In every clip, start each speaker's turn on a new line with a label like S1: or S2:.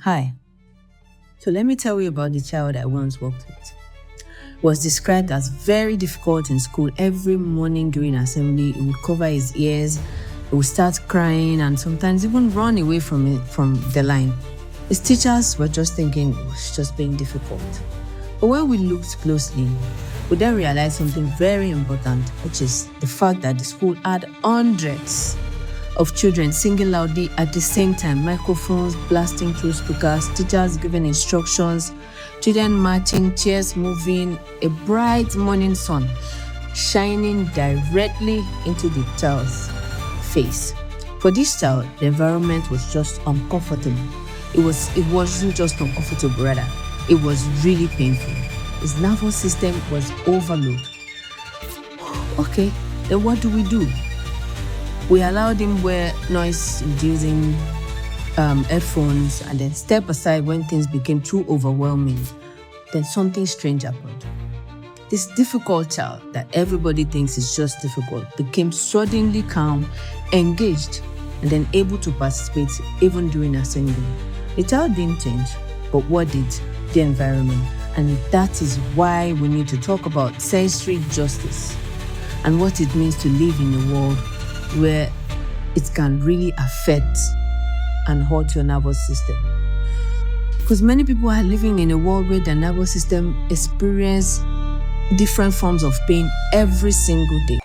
S1: Hi. So let me tell you about the child I once worked with. Was described as very difficult in school. Every morning during assembly, he would cover his ears, he would start crying, and sometimes even run away from the line. His teachers were just thinking it was just being difficult. But when we looked closely, we then realized something very important, which is the fact that the school had hundreds of children singing loudly at the same time, microphones blasting through speakers, teachers giving instructions, children marching, chairs moving, a bright morning sun shining directly into the child's face. For this child, the environment was just uncomfortable. It wasn't just uncomfortable, rather, it was really painful. His nervous system was overloaded. Okay, then what do? We allowed him wear noise-reducing headphones and then step aside when things became too overwhelming. Then something strange happened. This difficult child that everybody thinks is just difficult became suddenly calm, engaged, and then able to participate even during assembly. The child didn't change, but what did? The environment. And that is why we need to talk about sensory justice and what it means to live in a world where it can really affect and hurt your nervous system. Because many people are living in a world where their nervous system experience different forms of pain every single day.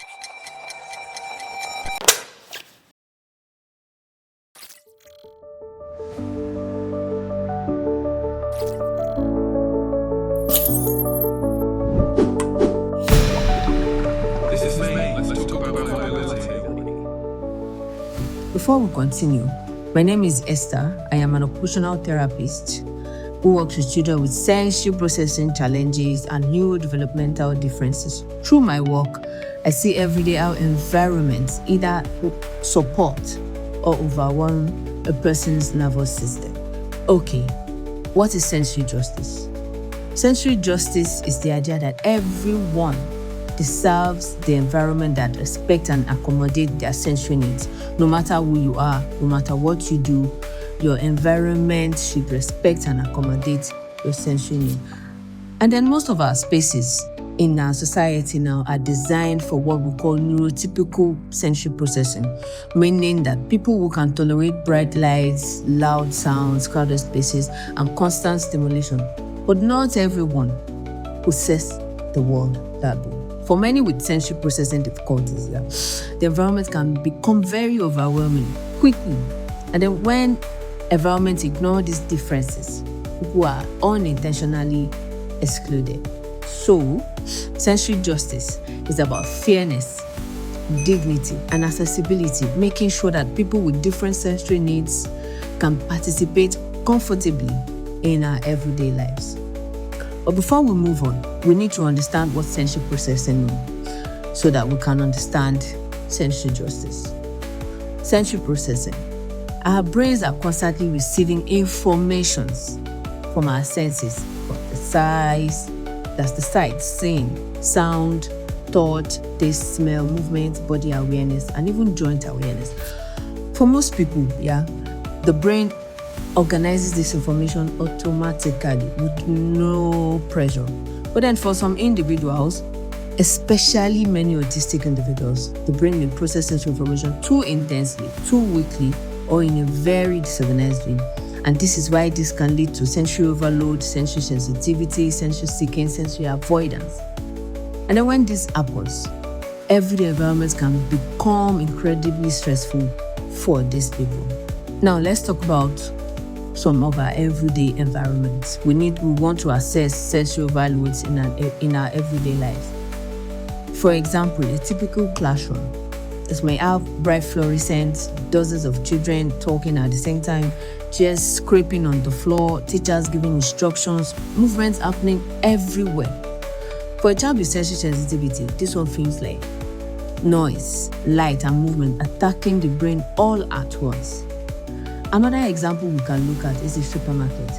S1: Before we continue, my name is Esther. I am an occupational therapist who works with children with sensory processing challenges and neurodevelopmental differences. Through my work, I see every day how environments either support or overwhelm a person's nervous system. Okay, what is sensory justice? Sensory justice is the idea that everyone deserves the environment that respects and accommodates their sensory needs. No matter who you are, no matter what you do, your environment should respect and accommodate your sensory needs. And then most of our spaces in our society now are designed for what we call neurotypical sensory processing, meaning that people who can tolerate bright lights, loud sounds, crowded spaces, and constant stimulation. But not everyone possesses the world that way. For many with sensory processing difficulties, the environment can become very overwhelming quickly. And then when environments ignore these differences, people are unintentionally excluded. So, sensory justice is about fairness, dignity, and accessibility, making sure that people with different sensory needs can participate comfortably in our everyday lives. But before we move on, we need to understand what sensory processing means so that we can understand sensory justice. Sensory processing. Our brains are constantly receiving informations from our senses, from the size, that's the sight, seeing, sound, thought, taste, smell, movement, body awareness, and even joint awareness. For most people, the brain organizes this information automatically with no pressure. But then for some individuals, especially many autistic individuals, the brain will process this information too intensely, too weakly, or in a very disorganized way. And this is why this can lead to sensory overload, sensory sensitivity, sensory seeking, sensory avoidance. And then when this happens, everyday environments can become incredibly stressful for these people. Now let's talk about some of our everyday environments. We want to assess sensory overloads in our everyday lives. For example, a typical classroom. This may have bright fluorescents, dozens of children talking at the same time, chairs scraping on the floor, teachers giving instructions, movements happening everywhere. For a child with sensory sensitivity, this one feels like noise, light, and movement attacking the brain all at once. Another example we can look at is the supermarket.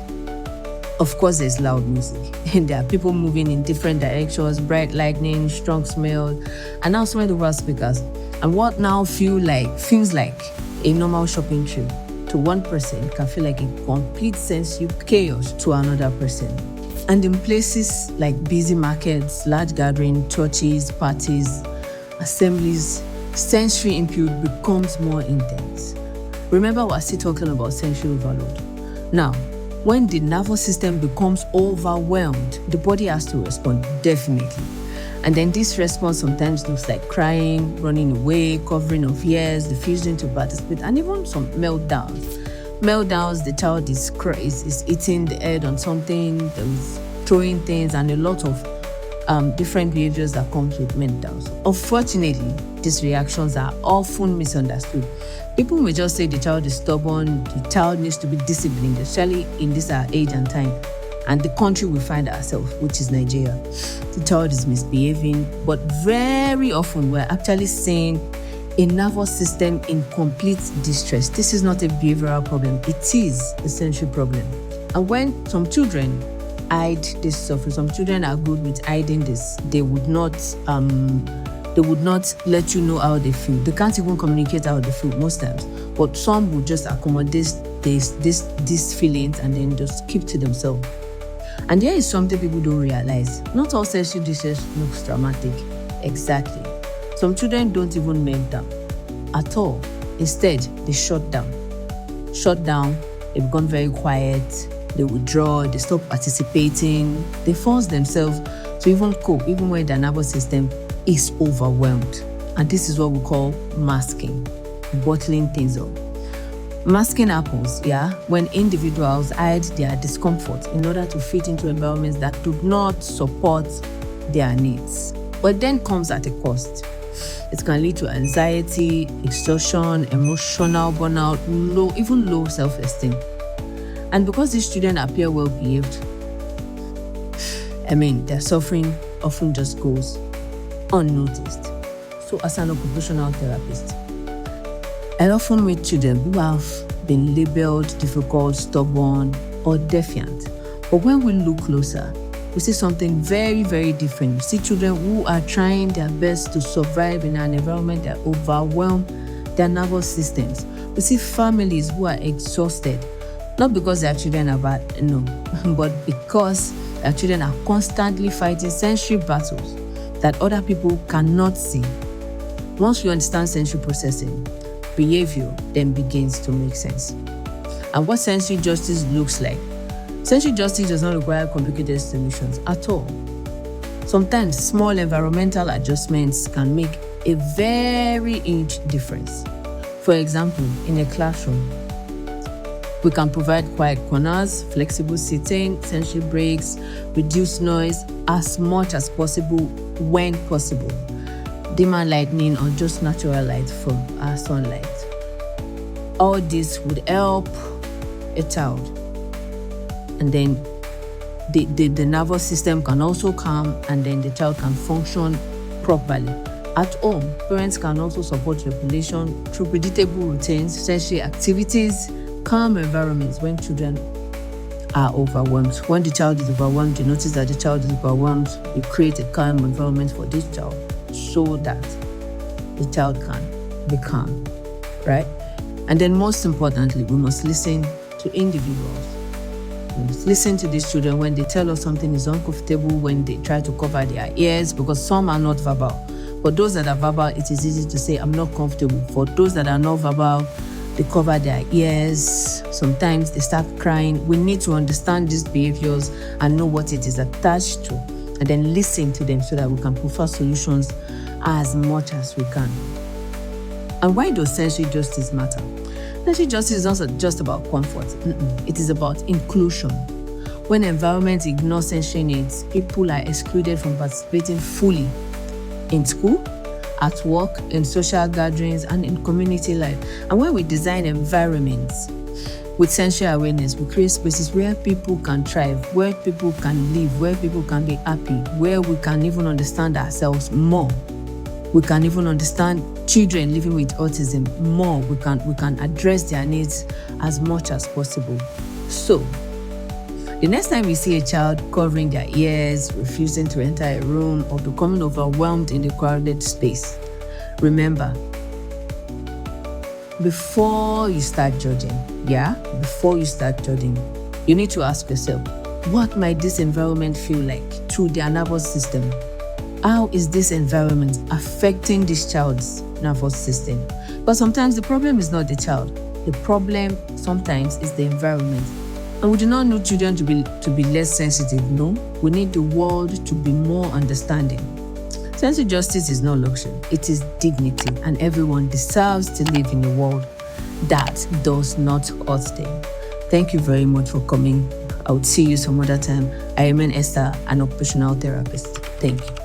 S1: Of course, there's loud music, and there are people moving in different directions, bright lightning, strong smell, announcement over speakers, and what now feels like a normal shopping trip. to one person can feel like a complete sensory chaos to another person. And in places like busy markets, large gatherings, churches, parties, assemblies, sensory input becomes more intense. Remember, we're still talking about sensory overload. Now, when the nervous system becomes overwhelmed, the body has to respond, definitely. And then this response sometimes looks like crying, running away, covering of ears, refusing to participate, and even some meltdowns. Meltdowns, the child is hitting the head on something, is throwing things, and a lot of different behaviors that comes with meltdowns. Unfortunately, these reactions are often misunderstood. People may just say the child is stubborn, the child needs to be disciplined, especially in this our age and time, and the country we find ourselves, which is Nigeria. The child is misbehaving, but very often we're actually seeing a nervous system in complete distress. This is not a behavioral problem, it is a sensory problem. And when some children hide this suffering, some children are good with hiding this, they would not let you know how they feel. They can't even communicate how they feel most times. But some would just accommodate these feelings and then just keep to themselves. And there is something people don't realize. Not all sensory distress looks dramatic. Exactly. Some children don't even melt down at all. Instead, they shut down. They become very quiet, they withdraw, they stop participating, they force themselves to even cope, even when their nervous system is overwhelmed. And this is what we call masking, bottling things up. Masking happens, when individuals hide their discomfort in order to fit into environments that do not support their needs. But then comes at a cost. It can lead to anxiety, exhaustion, emotional burnout, low self-esteem. And because these children appear well-behaved, their suffering often just goes unnoticed. So as an occupational therapist, I often meet children who have been labeled difficult, stubborn, or defiant. But when we look closer, we see something very, very different. We see children who are trying their best to survive in an environment that overwhelms their nervous systems. We see families who are exhausted, not because their children are bad, no, but because their children are constantly fighting sensory battles that other people cannot see. Once you understand sensory processing, behavior then begins to make sense. And what sensory justice looks like. Sensory justice does not require complicated solutions at all. Sometimes small environmental adjustments can make a very huge difference. For example, in a classroom, we can provide quiet corners, flexible seating, sensory breaks, reduce noise as much as possible when possible. Dimmer lighting or just natural light from our sunlight. All this would help a child. And then the nervous system can also calm, and then the child can function properly. At home, parents can also support regulation through predictable routines, sensory activities, calm environments when children are overwhelmed. When the child is overwhelmed, you notice that the child is overwhelmed, you create a calm environment for this child so that the child can be calm, right? And then most importantly, we must listen to individuals. We must listen to these children when they tell us something is uncomfortable, when they try to cover their ears, because some are not verbal. For those that are verbal, it is easy to say, I'm not comfortable. For those that are not verbal, they cover their ears. Sometimes they start crying. We need to understand these behaviors and know what it is attached to, and then listen to them so that we can prefer solutions as much as we can. And why does sensory justice matter? Sensory justice is not just about comfort. It is about inclusion. When environments ignore sensory needs, people are excluded from participating fully in school, at work, in social gatherings, and in community life. And when we design environments with sensory awareness, we create spaces where people can thrive, where people can live, where people can be happy, where we can even understand ourselves more. We can even understand children living with autism more. We can address their needs as much as possible. So, the next time you see a child covering their ears, refusing to enter a room, or becoming overwhelmed in a crowded space, remember, before you start judging, Yeah, before you start judging, you need to ask yourself, what might this environment feel like through their nervous system? How is this environment affecting this child's nervous system? But sometimes the problem is not the child. The problem sometimes is the environment. And we do not need children to be less sensitive. No, we need the world to be more understanding. Sense of justice is not luxury. It is dignity, and everyone deserves to live in a world that does not hurt them. Thank you very much for coming. I would see you some other time. I remain Esther, an occupational therapist. Thank you.